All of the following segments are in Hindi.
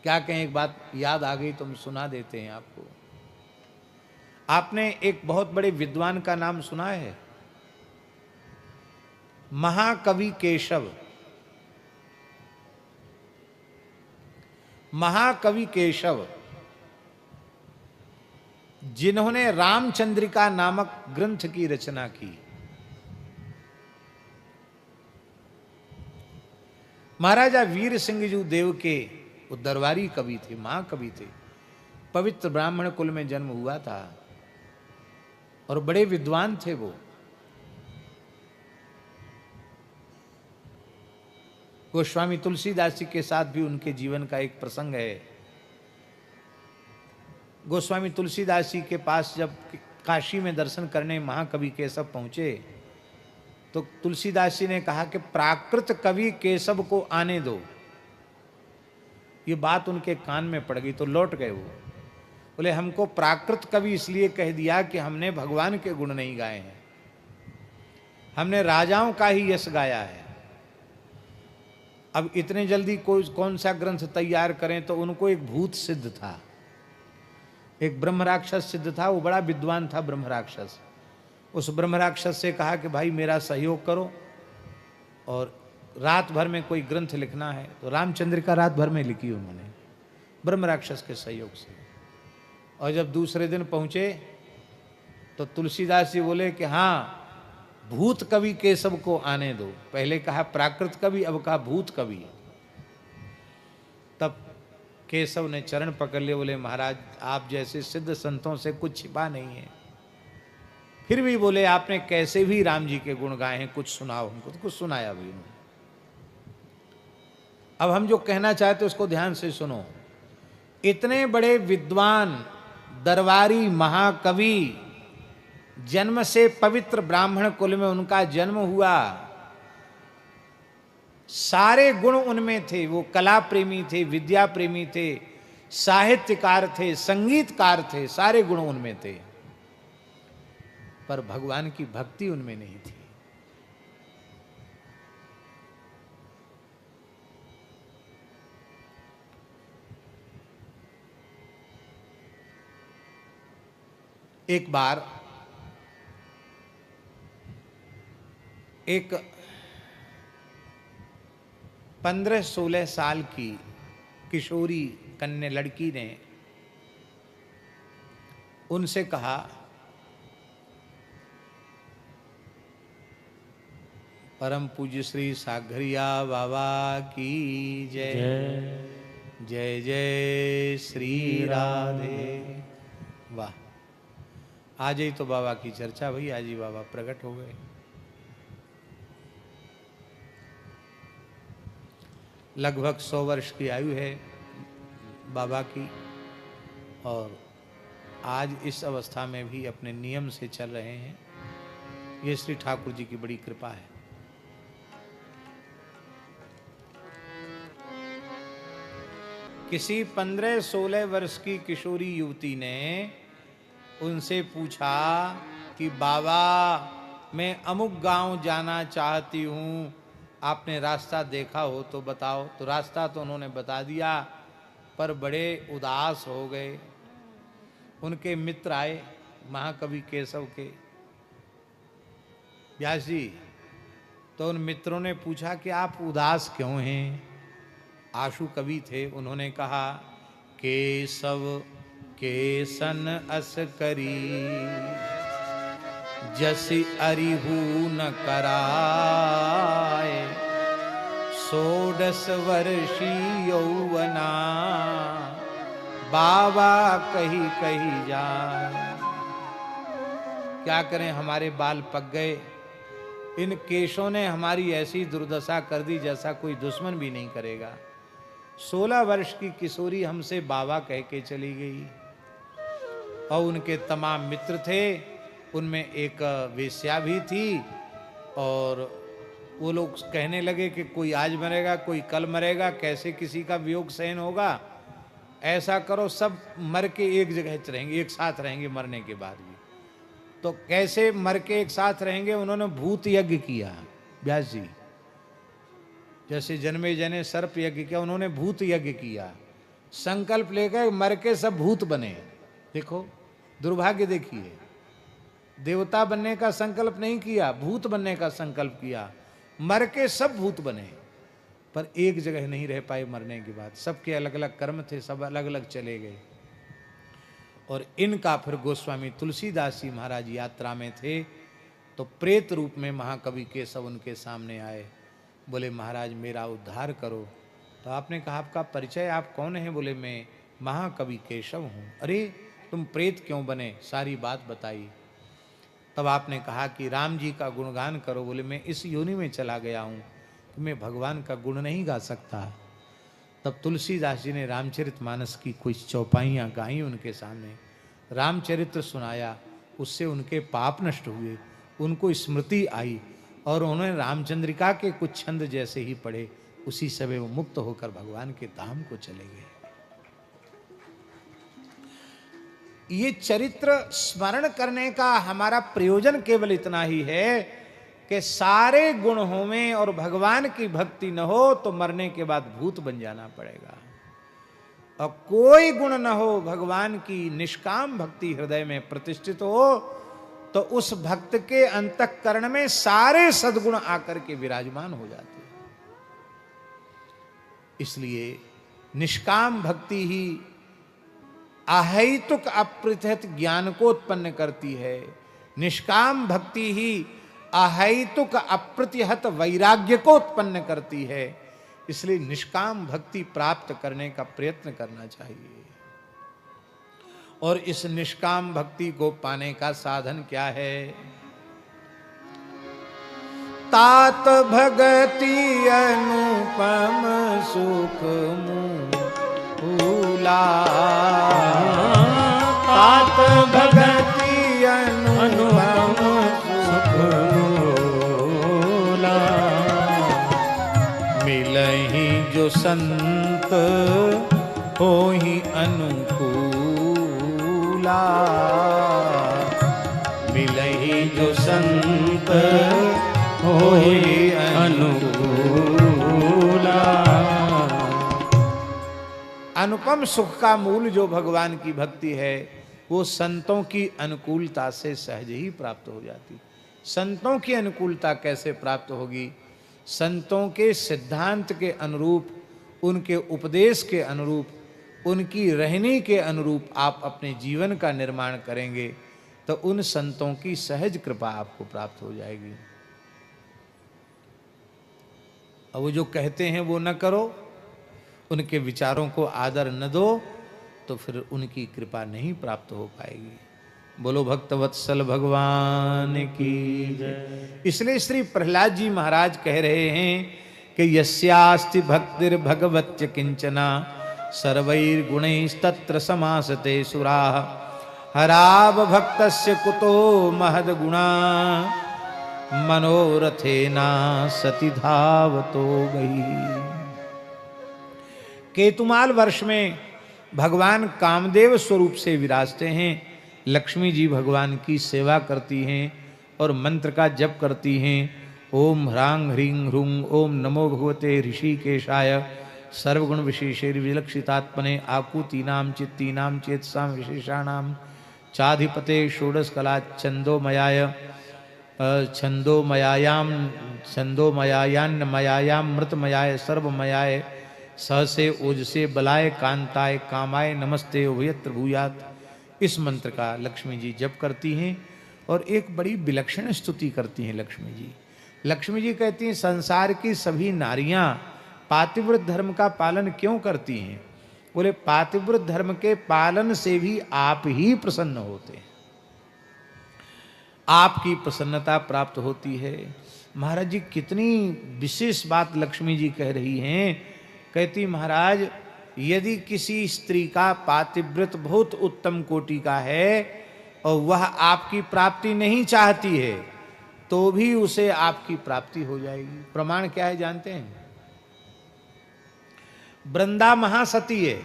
क्या कहें, एक बात याद आ गई तो हम सुना देते हैं आपको। आपने एक बहुत बड़े विद्वान का नाम सुना है, महाकवि केशव। महाकवि केशव जिन्होंने रामचंद्रिका नामक ग्रंथ की रचना की। महाराजा वीर सिंह जी देव के वो दरबारी कवि थे, महाकवि थे, पवित्र ब्राह्मण कुल में जन्म हुआ था और बड़े विद्वान थे वो। गोस्वामी तुलसीदास जी के साथ भी उनके जीवन का एक प्रसंग है। गोस्वामी तुलसीदास जी के पास जब काशी में दर्शन करने महाकवि केशव पहुंचे तो तुलसीदास जी ने कहा कि प्राकृत कवि केशव को आने दो। ये बात उनके कान में पड़ गई तो लौट गए वो। बोले हमको प्राकृत कवि इसलिए कह दिया कि हमने भगवान के गुण नहीं गाए हैं, हमने राजाओं का ही यश गाया है। अब इतने जल्दी कोई कौन सा ग्रंथ तैयार करें, तो उनको एक भूत सिद्ध था, एक ब्रह्म राक्षस सिद्ध था, वो बड़ा विद्वान था ब्रह्म राक्षस। उस ब्रह्म राक्षस से कहा कि भाई मेरा सहयोग करो और रात भर में कोई ग्रंथ लिखना है। तो रामचंद्रिका रात भर में लिखी उन्होंने ब्रह्म राक्षस के सहयोग से। और जब दूसरे दिन पहुंचे तो तुलसीदास जी बोले कि हाँ, भूत कवि केशव को आने दो। पहले कहा प्राकृत कवि, अब कहा भूत कवि। तब केशव ने चरण पकड़ लिए, बोले महाराज आप जैसे सिद्ध संतों से कुछ छिपा नहीं है। फिर भी बोले आपने कैसे भी राम जी के गुण गाए हैं, कुछ सुनाओ हमको। तो कुछ सुनाया भी उन्होंने। अब हम जो कहना चाहते उसको ध्यान से सुनो। इतने बड़े विद्वान दरबारी महाकवि, जन्म से पवित्र ब्राह्मण कुल में उनका जन्म हुआ, सारे गुण उनमें थे। वो कला प्रेमी थे, विद्या प्रेमी थे, साहित्यकार थे, संगीतकार थे, सारे गुण उनमें थे, पर भगवान की भक्ति उनमें नहीं थी। एक बार एक 15-16 साल की किशोरी कन्या लड़की ने उनसे कहा, परम पूज्य श्री सागरिया बाबा की जय, जय जय श्री राधे। वाह, आज ही तो बाबा की चर्चा भई, आज ही बाबा प्रकट हो गए। लगभग 100 वर्ष की आयु है बाबा की, और आज इस अवस्था में भी अपने नियम से चल रहे हैं। ये श्री ठाकुर जी की बड़ी कृपा है। किसी 15-16 वर्ष की किशोरी युवती ने उनसे पूछा कि बाबा मैं अमुक गांव जाना चाहती हूँ, आपने रास्ता देखा हो तो बताओ। तो रास्ता तो उन्होंने बता दिया, पर बड़े उदास हो गए। उनके मित्र आए महाकवि केशव के, व्यास जी। तो उन मित्रों ने पूछा कि आप उदास क्यों हैं? आशु कवि थे। उन्होंने कहा केशव केसन अस करी, जसि अरिहु न कराए, 16 वर्षी यौवना, बाबा कही कही जाए। क्या करें, हमारे बाल पक गए। इन केशों ने हमारी ऐसी दुर्दशा कर दी जैसा कोई दुश्मन भी नहीं करेगा। 16 वर्ष की किशोरी हमसे बाबा कह के चली गई। और उनके तमाम मित्र थे, उनमें एक वेश्या भी थी। और वो लोग कहने लगे कि कोई आज मरेगा, कोई कल मरेगा, कैसे किसी का वियोग सहन होगा। ऐसा करो सब मर के एक जगह रहेंगे, एक साथ रहेंगे मरने के बाद भी। तो कैसे मर के एक साथ रहेंगे? उन्होंने भूत यज्ञ किया व्यास जी। जैसे जन्मे जने सर्प यज्ञ किया, उन्होंने भूत यज्ञ किया। संकल्प लेकर मर के सब भूत बने। देखो दुर्भाग्य देखिए, देवता बनने का संकल्प नहीं किया, भूत बनने का संकल्प किया, मर के सब भूत बने, पर एक जगह नहीं रह पाए मरने के बाद। सबके अलग अलग कर्म थे, सब अलग अलग चले गए। और इनका फिर गोस्वामी तुलसीदास जी महाराज यात्रा में थे, तो प्रेत रूप में महाकवि केशव उनके सामने आए। बोले महाराज मेरा उद्धार करो। तो आपने कहा आपका परिचय, आप कौन हैं? बोले मैं महाकवि केशव हूँ। अरे तुम प्रेत क्यों बने? सारी बात बताई। तब आपने कहा कि राम जी का गुणगान करो। बोले मैं इस योनि में चला गया हूँ कि मैं भगवान का गुण नहीं गा सकता। तब तुलसीदास जी ने रामचरितमानस की कुछ चौपाइयाँ गाई उनके सामने, रामचरित्र सुनाया। उससे उनके पाप नष्ट हुए, उनको स्मृति आई और उन्होंने रामचंद्रिका के कुछ छंद जैसे ही पढ़े, उसी समय वो मुक्त होकर भगवान के धाम को चले गए। ये चरित्र स्मरण करने का हमारा प्रयोजन केवल इतना ही है कि सारे गुण हो में और भगवान की भक्ति न हो तो मरने के बाद भूत बन जाना पड़ेगा। और कोई गुण न हो, भगवान की निष्काम भक्ति हृदय में प्रतिष्ठित हो, तो उस भक्त के अंतःकरण में सारे सद्गुण आकर के विराजमान हो जाते हैं। इसलिए निष्काम भक्ति ही अहैतुक अप्रतिहत ज्ञान को उत्पन्न करती है। निष्काम भक्ति ही अहैतुक अप्रतिहत वैराग्य को उत्पन्न करती है। इसलिए निष्काम भक्ति प्राप्त करने का प्रयत्न करना चाहिए। और इस निष्काम भक्ति को पाने का साधन क्या है? तात भगति अनुपम सुख मूला, तात भगति अनुपम सुख मूला, मिलहि जो संत होहि अनुकूला, मिलहि जो संत होहि अनुकूला। अनुपम सुख का मूल जो भगवान की भक्ति है, वो संतों की अनुकूलता से सहज ही प्राप्त हो जाती। संतों की अनुकूलता कैसे प्राप्त होगी? संतों के सिद्धांत के अनुरूप, उनके उपदेश के अनुरूप, उनकी रहनी के अनुरूप आप अपने जीवन का निर्माण करेंगे तो उन संतों की सहज कृपा आपको प्राप्त हो जाएगी। अब वो जो कहते हैं वो न करो, उनके विचारों को आदर न दो, तो फिर उनकी कृपा नहीं प्राप्त हो पाएगी। बोलो भक्तवत्सल भगवान की जय। इसलिए श्री प्रहलाद जी महाराज कह रहे हैं कि यस्यास्ति भक्तिर् भगवत्य किंचना सर्वैर्गुणैस्तत्र समासते सुराः हराव भक्तस्य कुतो महद्गुणा मनोरथेना सति धावतो गई। केतुमाल वर्ष में भगवान कामदेव स्वरूप से विराजते हैं। लक्ष्मी जी भगवान की सेवा करती हैं और मंत्र का जप करती हैं। ओम ह्रांग ह्रीं ह्रूं ओम नमो भगवते ऋषिकेशाय सर्वगुण विशेषेर विलक्षितात्मने आकुतीनाम चित्तीनाम चेतसाम विशेषाणाम चाधिपते षोडश कला छंदोमयायाम मृतमयाय सर्वमयाय सहसे ओजसे बलाय कांताय कामाय नमस्ते उभयत्र भूयात। इस मंत्र का लक्ष्मी जी जप करती हैं और एक बड़ी विलक्षण स्तुति करती हैं लक्ष्मी जी। लक्ष्मी जी कहती हैं संसार की सभी नारियां पातिव्रत धर्म का पालन क्यों करती हैं? बोले पातिव्रत धर्म के पालन से भी आप ही प्रसन्न होते हैं, आपकी प्रसन्नता प्राप्त होती है। महाराज जी कितनी विशेष बात लक्ष्मी जी कह रही हैं। कहती महाराज यदि किसी स्त्री का पातिव्रत बहुत उत्तम कोटि का है और वह आपकी प्राप्ति नहीं चाहती है तो भी उसे आपकी प्राप्ति हो जाएगी। प्रमाण क्या है जानते हैं? वृंदा महासती है,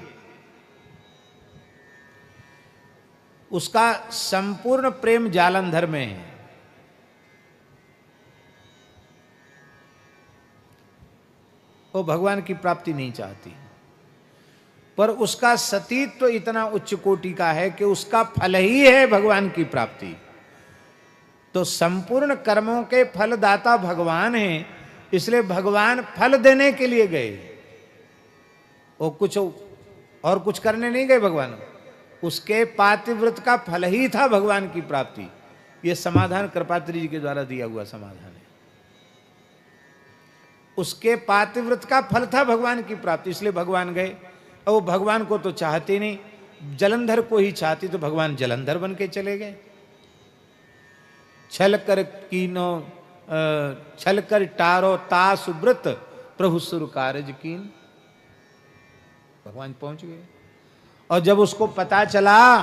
उसका संपूर्ण प्रेम जालंधर में है। वो भगवान की प्राप्ति नहीं चाहती। पर उसका सतीत्व तो इतना उच्च कोटि का है कि उसका फल ही है भगवान की प्राप्ति। तो संपूर्ण कर्मों के फलदाता भगवान हैं, इसलिए भगवान फल देने के लिए गए, वो कुछ और कुछ करने नहीं गए भगवान। उसके पातिव्रत का फल ही था भगवान की प्राप्ति। ये समाधान कृपात्री जी के द्वारा दिया हुआ समाधान है। उसके पातिव्रत का फल था भगवान की प्राप्ति, इसलिए भगवान गए। और वो भगवान को तो चाहते नहीं, जलंधर को ही चाहती, तो भगवान जलंधर बन के चले गए। छल कर टारो तासु व्रत प्रभु सुर कारज कीन। भगवान पहुंच गए। और जब उसको पता चला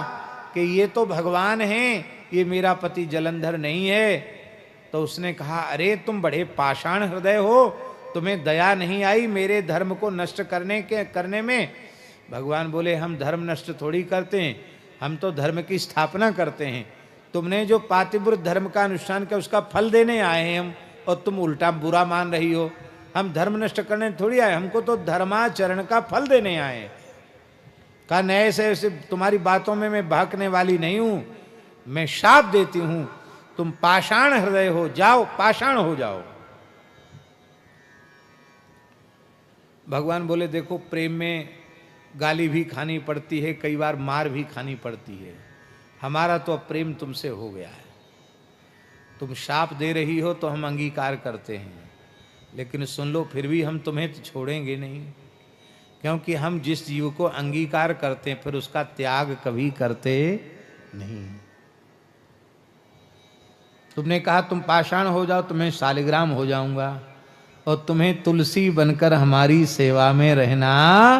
कि ये तो भगवान हैं, ये मेरा पति जलंधर नहीं है, तो उसने कहा, अरे तुम बड़े पाषाण हृदय हो, तुम्हें दया नहीं आई मेरे धर्म को नष्ट करने में। भगवान बोले, हम धर्म नष्ट थोड़ी करते हैं, हम तो धर्म की स्थापना करते हैं। तुमने जो पातिव्रत धर्म का अनुष्ठान किया उसका फल देने आए हैं हम, और तुम उल्टा बुरा मान रही हो। हम धर्म नष्ट करने थोड़ी आए, हमको तो धर्माचरण का फल देने आए। कहा, नए से ऐसे तुम्हारी बातों में मैं बहकने वाली नहीं हूं, मैं शाप देती हूं, तुम पाषाण हृदय हो, जाओ पाषाण हो जाओ। भगवान बोले, देखो प्रेम में गाली भी खानी पड़ती है, कई बार मार भी खानी पड़ती है। हमारा तो अब प्रेम तुमसे हो गया है। तुम शाप दे रही हो तो हम अंगीकार करते हैं, लेकिन सुन लो, फिर भी हम तुम्हें तो छोड़ेंगे नहीं, क्योंकि हम जिस जीव को अंगीकार करते हैं फिर उसका त्याग कभी करते नहीं। तुमने कहा तुम पाषाण हो जाओ, तुम्हें शालिग्राम हो जाऊंगा, और तुम्हें तुलसी बनकर हमारी सेवा में रहना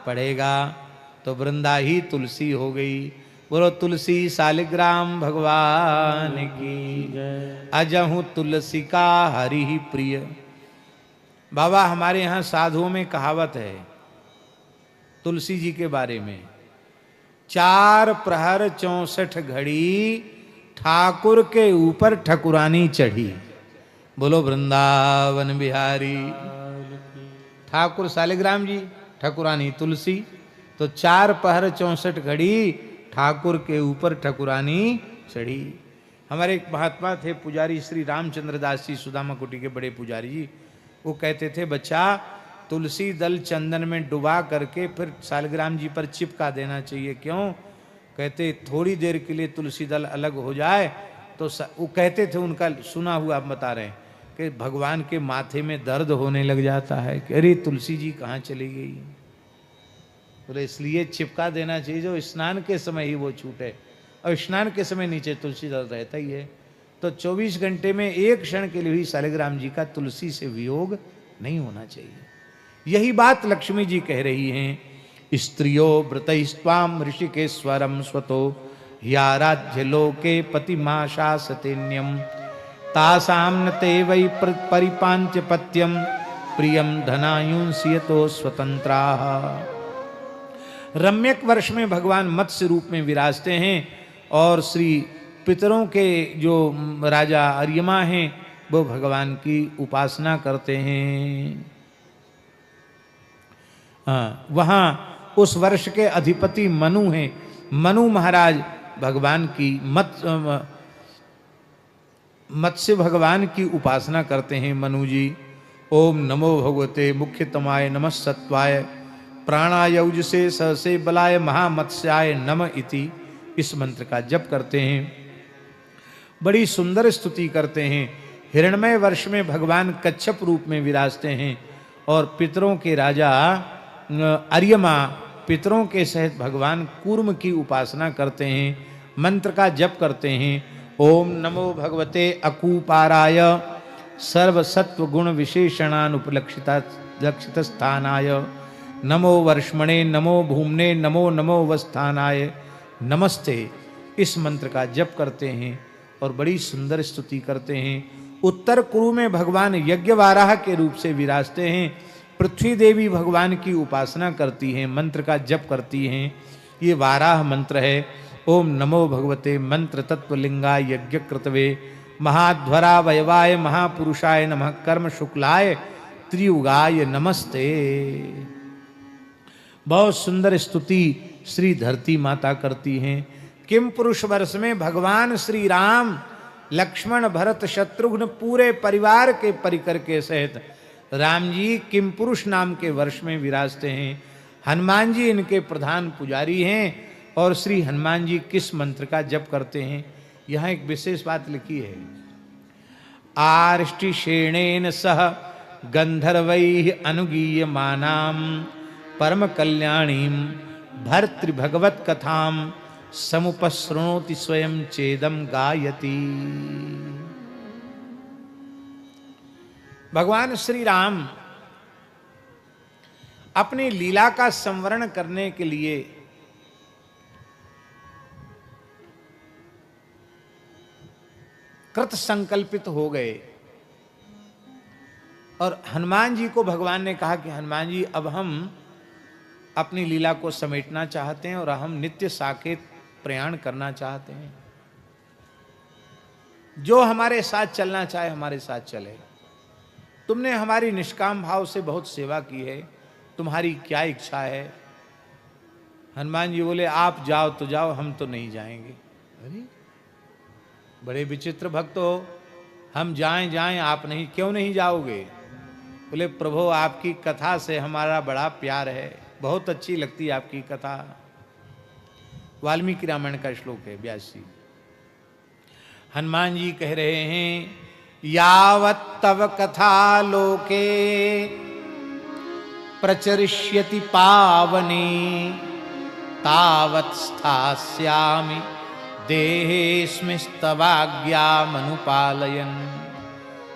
पड़ेगा। तो वृंदा ही तुलसी हो गई। बोलो तुलसी शालिग्राम भगवान की, अजहु तुलसी का हरि ही प्रिय। बाबा, हमारे यहाँ साधुओं में कहावत है तुलसी जी के बारे में, 4 प्रहर 64 घड़ी ठाकुर के ऊपर ठकुरानी चढ़ी। बोलो वृंदावन बिहारी। ठाकुर शालिग्राम जी, ठकुरानी तुलसी, तो 4 पहर 64 घड़ी ठाकुर के ऊपर ठकुरानी चढ़ी। हमारे एक महात्मा थे पुजारी श्री रामचंद्र दास जी, सुदामा कुटी के बड़े पुजारी जी, वो कहते थे, बच्चा तुलसी दल चंदन में डुबा करके फिर शालिग्राम जी पर चिपका देना चाहिए। क्यों? कहते थोड़ी देर के लिए तुलसी दल अलग हो जाए तो वो कहते थे, उनका सुना हुआ आप बता रहे हैं कि भगवान के माथे में दर्द होने लग जाता है कि अरे तुलसी जी कहाँ चली गई। तो इसलिए चिपका देना चाहिए, जो स्नान के समय ही वो छूटे, और स्नान के समय नीचे तुलसी दल रहता ही है। तो 24 घंटे में एक क्षण के लिए भी शालिग्राम जी का तुलसी से वियोग नहीं होना चाहिए। यही बात लक्ष्मी जी कह रही हैं, स्त्रियो व्रतस्वाम ऋषिकेश्वरम स्वतो ह्याराध्य लोके पतिमाशा सतेन्यम तासाम न ते वै परिपांच पत्यम प्रियम धनायुंसियतो स्वतंत्रा। रम्यक वर्ष में भगवान मत्स्य रूप में विराजते हैं, और श्री पितरों के जो राजा अर्यमा हैं वो भगवान की उपासना करते हैं। वहाँ उस वर्ष के अधिपति मनु हैं। मनु महाराज भगवान की मत्स्य भगवान की उपासना करते हैं। मनु जी, ओम नमो भगवते मुख्यतमाय नमः सत्वाय प्राणायौज से सहसे बलाय महामत्स्याय नम इति, इस मंत्र का जप करते हैं। बड़ी सुंदर स्तुति करते हैं। हिरण्मय वर्ष में भगवान कच्छप रूप में विराजते हैं, और पितरों के राजा अर्यमा पितरों के सहित भगवान कूर्म की उपासना करते हैं। मंत्र का जप करते हैं। ओम नमो भगवते अकूपाराय सर्वसत्व गुण विशेषणानुपलक्षित स्थानाय नमो वर्ष्मणे नमो भूमने नमो नमो वस्थानाय नमस्ते, इस मंत्र का जप करते हैं और बड़ी सुंदर स्तुति करते हैं। उत्तर कुरु में भगवान यज्ञवाराह के रूप से विराजते हैं। पृथ्वी देवी भगवान की उपासना करती हैं, मंत्र का जप करती हैं। ये वाराह मंत्र है। ओम नमो भगवते मंत्र तत्वलिंगाय यज्ञ कृतवे महाध्वरा वयवाय महापुरुषाय नमः कर्म शुक्लाय त्रियुगाय नमस्ते। बहुत सुंदर स्तुति श्री धरती माता करती हैं। किम पुरुष वर्ष में भगवान श्री राम लक्ष्मण भरत शत्रुघ्न पूरे परिवार के परिकर के सहित राम जी किम पुरुष नाम के वर्ष में विराजते हैं। हनुमान जी इनके प्रधान पुजारी हैं। और श्री हनुमान जी किस मंत्र का जप करते हैं, यहाँ एक विशेष बात लिखी है। आर्ष्टिशेणेन सह गंधर्वैः अनुगीयमानां परम कल्याणीं भर्तृभगवत कथां समुपसृणोति स्वयं चेदम गायति। भगवान श्री राम अपनी लीला का संवरण करने के लिए कृत संकल्पित हो गए। और हनुमान जी को भगवान ने कहा कि हनुमान जी अब हम अपनी लीला को समेटना चाहते हैं और हम नित्य साकेत प्रयाण करना चाहते हैं। जो हमारे साथ चलना चाहे हमारे साथ चले। तुमने हमारी निष्काम भाव से बहुत सेवा की है, तुम्हारी क्या इच्छा है। हनुमान जी बोले आप जाओ तो जाओ, हम तो नहीं जाएंगे। अरे बड़े विचित्र भक्त हो, हम जाएं जाएं आप नहीं, क्यों नहीं जाओगे। बोले प्रभु आपकी कथा से हमारा बड़ा प्यार है, बहुत अच्छी लगती है आपकी कथा। वाल्मीकि रामायण का श्लोक है 82। हनुमान जी कह रहे हैं यावत् तव कथा लोके प्रचरिष्यति पावने तावत् स्थास्यामि देहेऽस्मिस्तवाज्ञामनुपालयन्।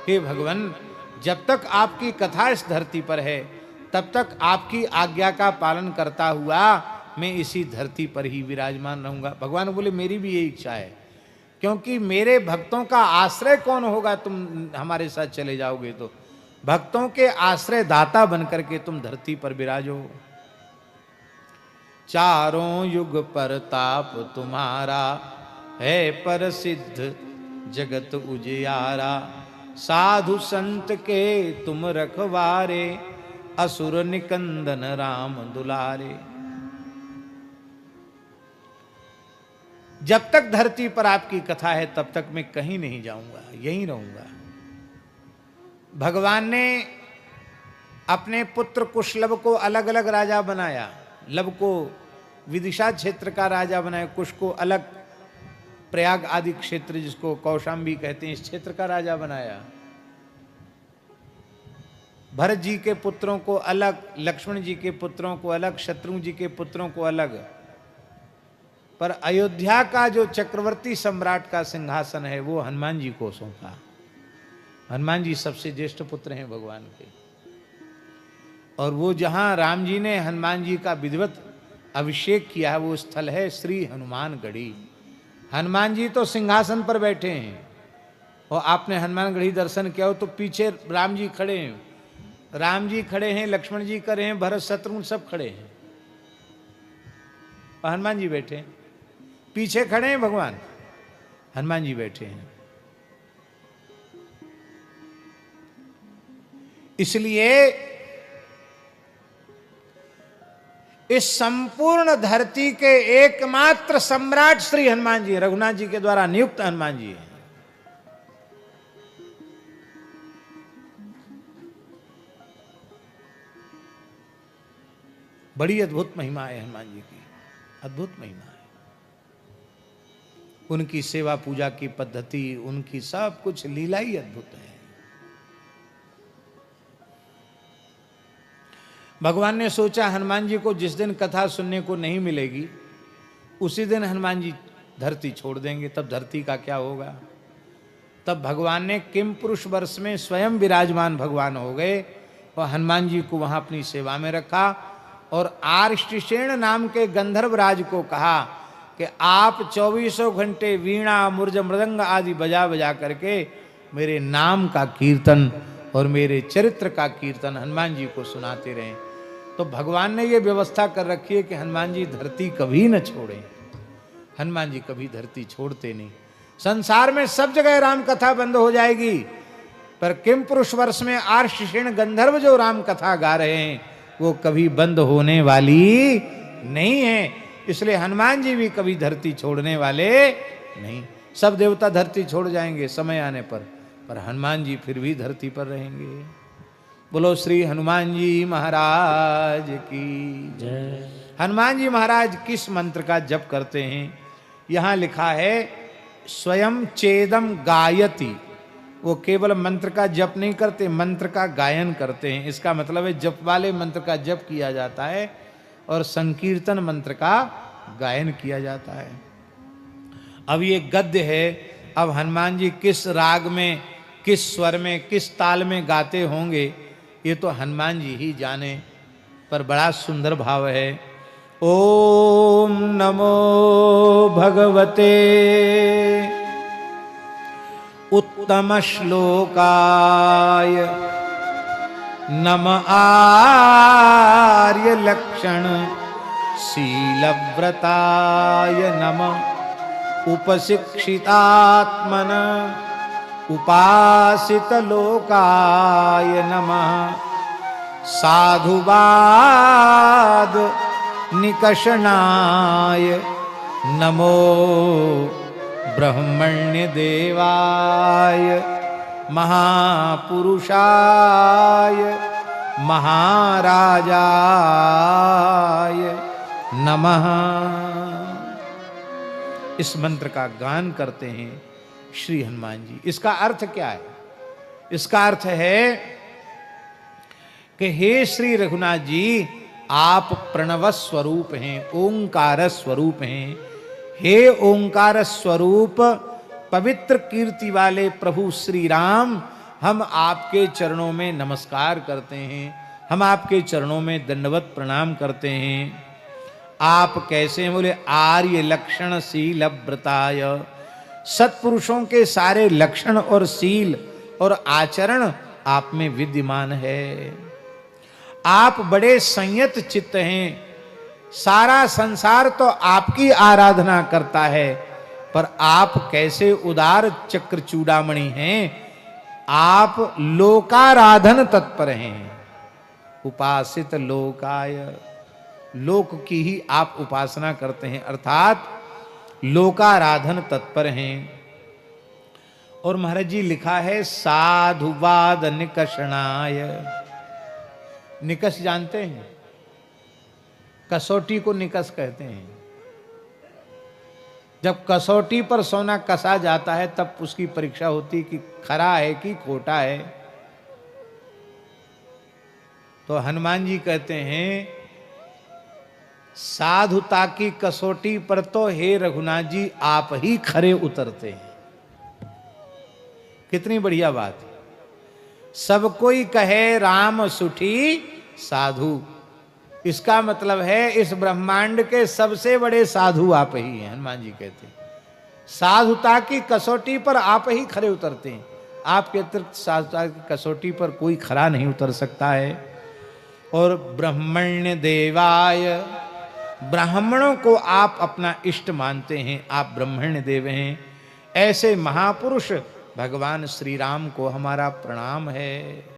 हे भगवान, जब तक आपकी कथा इस धरती पर है तब तक आपकी आज्ञा का पालन करता हुआ मैं इसी धरती पर ही विराजमान रहूंगा। भगवान बोले मेरी भी यही इच्छा है, क्योंकि मेरे भक्तों का आश्रय कौन होगा, तुम हमारे साथ चले जाओगे तो भक्तों के आश्रय दाता बनकर के तुम धरती पर विराजो। चारों युग पर ताप तुम्हारा है प्रसिद्ध जगत उजियारा। साधु संत के तुम रखवारे असुर निकंदन राम दुलारे। जब तक धरती पर आपकी कथा है तब तक मैं कहीं नहीं जाऊंगा, यहीं रहूंगा। भगवान ने अपने पुत्र कुशलभ को अलग अलग राजा बनाया। लब को विदिशा क्षेत्र का राजा बनाया, कुश को अलग प्रयाग आदि क्षेत्र जिसको कौशाम्बी कहते हैं इस क्षेत्र का राजा बनाया। भरत जी के पुत्रों को अलग, लक्ष्मण जी के पुत्रों को अलग, शत्रुघ्न जी के पुत्रों को अलग। पर अयोध्या का जो चक्रवर्ती सम्राट का सिंहासन है वो हनुमान जी को सौंपा। हनुमान जी सबसे ज्येष्ठ पुत्र हैं भगवान के। और वो जहां राम जी ने हनुमान जी का विधिवत अभिषेक किया है वो स्थल है श्री हनुमानगढ़ी। हनुमान जी तो सिंहासन पर बैठे हैं और आपने हनुमानगढ़ी दर्शन किया हो तो पीछे राम जी खड़े हैं। राम जी खड़े हैं, लक्ष्मण जी खड़े हैं, भरत शत्रुघ्न सब खड़े हैं और हनुमान जी बैठे हैं। पीछे खड़े हैं भगवान, हनुमान जी बैठे हैं। इसलिए इस संपूर्ण धरती के एकमात्र सम्राट श्री हनुमान जी, रघुनाथ जी के द्वारा नियुक्त हनुमान जी हैं। बड़ी अद्भुत महिमा है हनुमान जी की, अद्भुत महिमा है। उनकी सेवा पूजा की पद्धति, उनकी सब कुछ लीला ही अद्भुत है। भगवान ने सोचा हनुमान जी को जिस दिन कथा सुनने को नहीं मिलेगी उसी दिन हनुमान जी धरती छोड़ देंगे, तब धरती का क्या होगा। तब भगवान ने किम पुरुष वर्ष में स्वयं विराजमान भगवान हो गए और हनुमान जी को वहां अपनी सेवा में रखा। और आर्ष्टिशेण नाम के गंधर्व राज को कहा कि आप 24 घंटे वीणा मुर्ज मृदंग आदि बजा बजा करके मेरे नाम का कीर्तन और मेरे चरित्र का कीर्तन हनुमान जी को सुनाते रहें। तो भगवान ने ये व्यवस्था कर रखी है कि हनुमान जी धरती कभी न छोड़ें। हनुमान जी कभी धरती छोड़ते नहीं। संसार में सब जगह राम कथा बंद हो जाएगी, पर किम पुरुष वर्ष में आर्ष्टिशेण गंधर्व जो राम कथा गा रहे हैं वो कभी बंद होने वाली नहीं है। इसलिए हनुमान जी भी कभी धरती छोड़ने वाले नहीं। सब देवता धरती छोड़ जाएंगे समय आने पर हनुमान जी फिर भी धरती पर रहेंगे। बोलो श्री हनुमान जी महाराज की जय। हनुमान जी महाराज किस मंत्र का जप करते हैं? यहां लिखा है स्वयं चेदम गायति। वो केवल मंत्र का जप नहीं करते, मंत्र का गायन करते हैं। इसका मतलब है जप वाले मंत्र का जप किया जाता है और संकीर्तन मंत्र का गायन किया जाता है। अब ये गद्य है, अब हनुमान जी किस राग में, किस स्वर में, किस ताल में गाते होंगे ये तो हनुमान जी ही जाने, पर बड़ा सुंदर भाव है। ओम नमो भगवते उत्तम श्लोकाय नम आर्य लक्षण शीलव्रताय नम उपशिक्षितात्मन उपासित लोकाय नमः साधुवाद निकषणाय नमो ब्रह्मण्य देवाय महापुरुषाय महाराजाय नमः। इस मंत्र का गान करते हैं श्री हनुमान जी। इसका अर्थ क्या है? इसका अर्थ है कि हे श्री रघुनाथ जी, आप प्रणव स्वरूप हैं, ओंकार स्वरूप हैं। हे ओंकार स्वरूप पवित्र कीर्ति वाले प्रभु श्री राम, हम आपके चरणों में नमस्कार करते हैं, हम आपके चरणों में दंडवत प्रणाम करते हैं। आप कैसे हैं? बोले आर्य लक्षण शील व्रताय। सत्पुरुषों के सारे लक्षण और शील और आचरण आप में विद्यमान है। आप बड़े संयत चित्त हैं। सारा संसार तो आपकी आराधना करता है, पर आप कैसे उदार चक्र चूड़ामणि हैं। आप लोकाराधन तत्पर हैं। उपासित लोकाय, लोक की ही आप उपासना करते हैं, अर्थात लोकाराधन तत्पर हैं। और महाराज जी लिखा है साधुवाद निकषणाय। निकष जानते हैं? कसौटी को निकष कहते हैं। जब कसौटी पर सोना कसा जाता है तब उसकी परीक्षा होती कि खरा है कि खोटा है। तो हनुमान जी कहते हैं साधुता की कसौटी पर तो हे रघुनाथ जी आप ही खरे उतरते हैं। कितनी बढ़िया बात है। सब कोई कहे राम सुठी साधु, इसका मतलब है इस ब्रह्मांड के सबसे बड़े साधु आप ही हैं। हनुमान जी कहते हैं साधुता की कसौटी पर आप ही खरे उतरते हैं। आपके अतिरिक्त साधुता की कसौटी पर कोई खरा नहीं उतर सकता है। और ब्रह्मण्य देवाय, ब्राह्मणों को आप अपना इष्ट मानते हैं, आप ब्रह्मण्य देव हैं। ऐसे महापुरुष भगवान श्री राम को हमारा प्रणाम है।